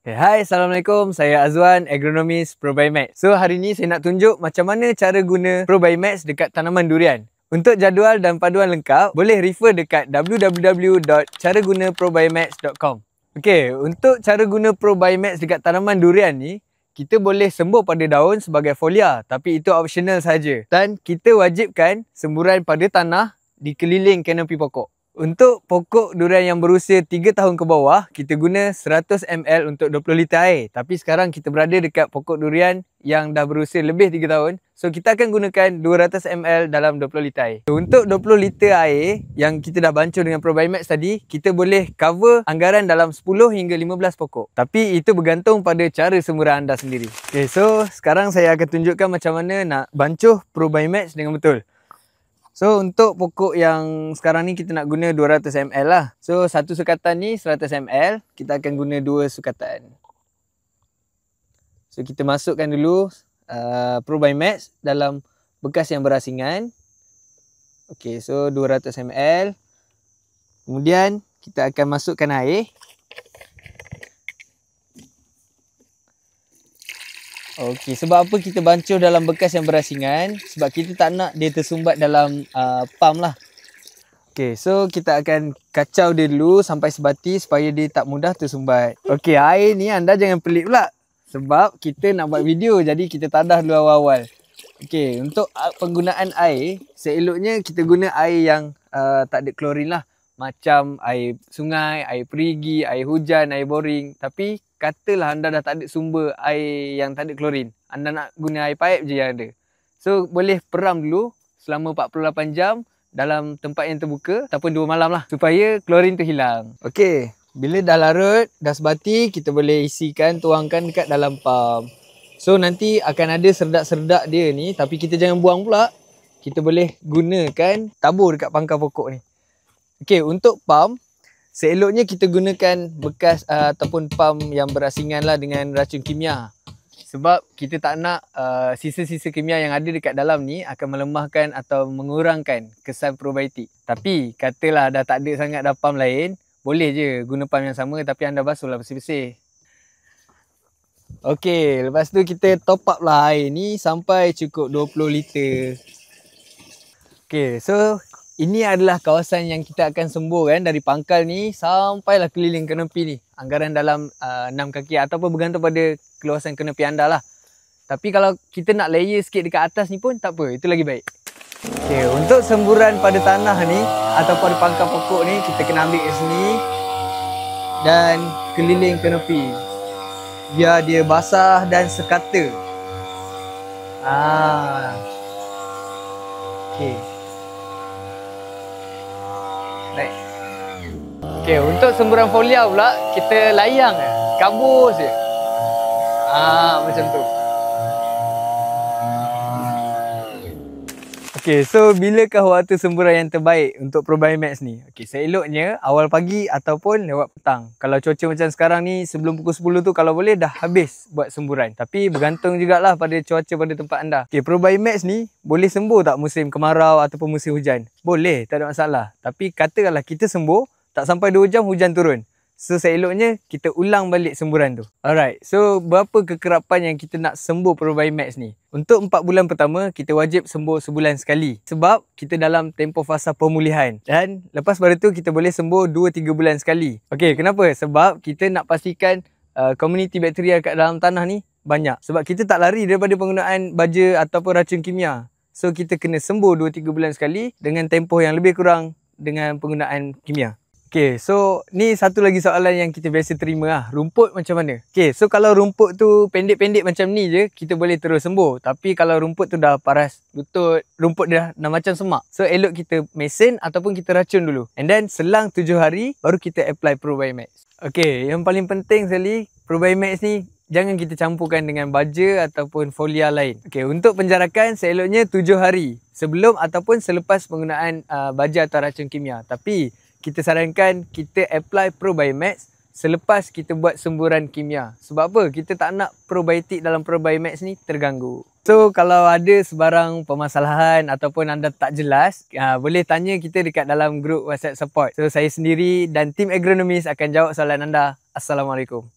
Hai, Assalamualaikum. Saya Azwan, agronomis ProBioMax. So, hari ni saya nak tunjuk macam mana cara guna ProBioMax dekat tanaman durian. Untuk jadual dan paduan lengkap, boleh refer dekat www.caragunaprobiomax.com. Okey, untuk cara guna ProBioMax dekat tanaman durian ni, kita boleh sembur pada daun sebagai folia, tapi itu optional saja. Dan kita wajibkan semburan pada tanah di keliling kanopi pokok. Untuk pokok durian yang berusia 3 tahun ke bawah, kita guna 100 ml untuk 20 liter air. Tapi sekarang kita berada dekat pokok durian yang dah berusia lebih 3 tahun. So, kita akan gunakan 200 ml dalam 20 liter air. Untuk 20 liter air yang kita dah bancuh dengan ProBioMax tadi, kita boleh cover anggaran dalam 10 hingga 15 pokok. Tapi itu bergantung pada cara semburan anda sendiri. Okay, so sekarang saya akan tunjukkan macam mana nak bancuh ProBioMax dengan betul. So, untuk pokok yang sekarang ni kita nak guna 200 ml lah. So, satu sukatan ni 100 ml. Kita akan guna 2 sukatan. So, kita masukkan dulu ProBioMax dalam bekas yang berasingan. Okay, so 200 ml. Kemudian, kita akan masukkan air. Okey, sebab apa kita bancuh dalam bekas yang berasingan? Sebab kita tak nak dia tersumbat dalam pam lah. Okey, so kita akan kacau dia dulu sampai sebati supaya dia tak mudah tersumbat. Okey, air ni anda jangan pelik pula. Sebab kita nak buat video, jadi kita tadah dulu awal-awal. Okey, untuk penggunaan air, seeloknya kita guna air yang tak ada klorin lah. Macam air sungai, air perigi, air hujan, air boring. Tapi katalah anda dah tak ada sumber air yang tak ada klorin. Anda nak guna air paip je yang ada. So, boleh peram dulu selama 48 jam dalam tempat yang terbuka ataupun 2 malam lah. Supaya klorin tu hilang. Okey, bila dah larut, dah sebati, kita boleh isikan, tuangkan dekat dalam pam. So, nanti akan ada serdak-serdak dia ni. Tapi kita jangan buang pula. Kita boleh gunakan tabur dekat pangkal pokok ni. Okey, untuk pam, seeloknya kita gunakan bekas ataupun pam yang berasingan lah dengan racun kimia. Sebab kita tak nak sisa-sisa kimia yang ada dekat dalam ni akan melemahkan atau mengurangkan kesan probiotik. Tapi katalah dah tak ada sangat dah pam lain, boleh je guna pam yang sama tapi anda basuhlah bersih-bersih. Okey, lepas tu kita top up lah air ni sampai cukup 20 liter. Okey, so ini adalah kawasan yang kita akan semburkan dari pangkal ni sampailah keliling kanopi ni. Anggaran dalam 6 kaki ataupun bergantung pada keluasan kanopi anda lah. Tapi kalau kita nak layer sikit dekat atas ni pun tak apa, itu lagi baik. Okay, untuk semburan pada tanah ni atau pada pangkal pokok ni, kita kena ambil kat sini dan keliling kanopi. Biar dia basah dan sekata. Okay. Baik. Okey, untuk semburan folia pula kita layang kabus je. Macam tu. Okey, so bilakah waktu semburan yang terbaik untuk ProBioMax ni? Okey, seeloknya awal pagi ataupun lewat petang. Kalau cuaca macam sekarang ni sebelum pukul 10 tu kalau boleh dah habis buat semburan. Tapi bergantung jugalah pada cuaca pada tempat anda. Okey, ProBioMax ni boleh sembur tak musim kemarau ataupun musim hujan? Boleh, tak ada masalah. Tapi katakanlah kita sembur tak sampai 2 jam hujan turun. So, seeloknya kita ulang balik semburan tu. Alright, so berapa kekerapan yang kita nak sembur ProBioMax ni? Untuk 4 bulan pertama, kita wajib sembur sebulan sekali. Sebab kita dalam tempoh fasa pemulihan. Dan lepas pada tu, kita boleh sembur 2-3 bulan sekali. Okey, kenapa? Sebab kita nak pastikan komuniti bakteria kat dalam tanah ni banyak. Sebab kita tak lari daripada penggunaan baja ataupun racun kimia. So, kita kena sembur 2-3 bulan sekali dengan tempoh yang lebih kurang dengan penggunaan kimia. Okay, so ni satu lagi soalan yang kita biasa terima lah. Rumput macam mana? Okay, so kalau rumput tu pendek-pendek macam ni je, kita boleh terus sembuh. Tapi kalau rumput tu dah paras lutut, rumput dah macam semak. So elok kita mesin ataupun kita racun dulu. And then selang 7 hari, baru kita apply ProBioMax. Okay, yang paling penting sekali, ProBioMax ni jangan kita campurkan dengan baja ataupun folia lain. Okay, untuk penjarakan seeloknya 7 hari. Sebelum ataupun selepas penggunaan baja atau racun kimia. Tapi kita sarankan kita apply ProBioMax selepas kita buat semburan kimia. Sebab apa? Kita tak nak probiotik dalam ProBioMax ni terganggu. So, kalau ada sebarang permasalahan ataupun anda tak jelas, boleh tanya kita dekat dalam grup WhatsApp support. So, saya sendiri dan tim agronomis akan jawab soalan anda. Assalamualaikum.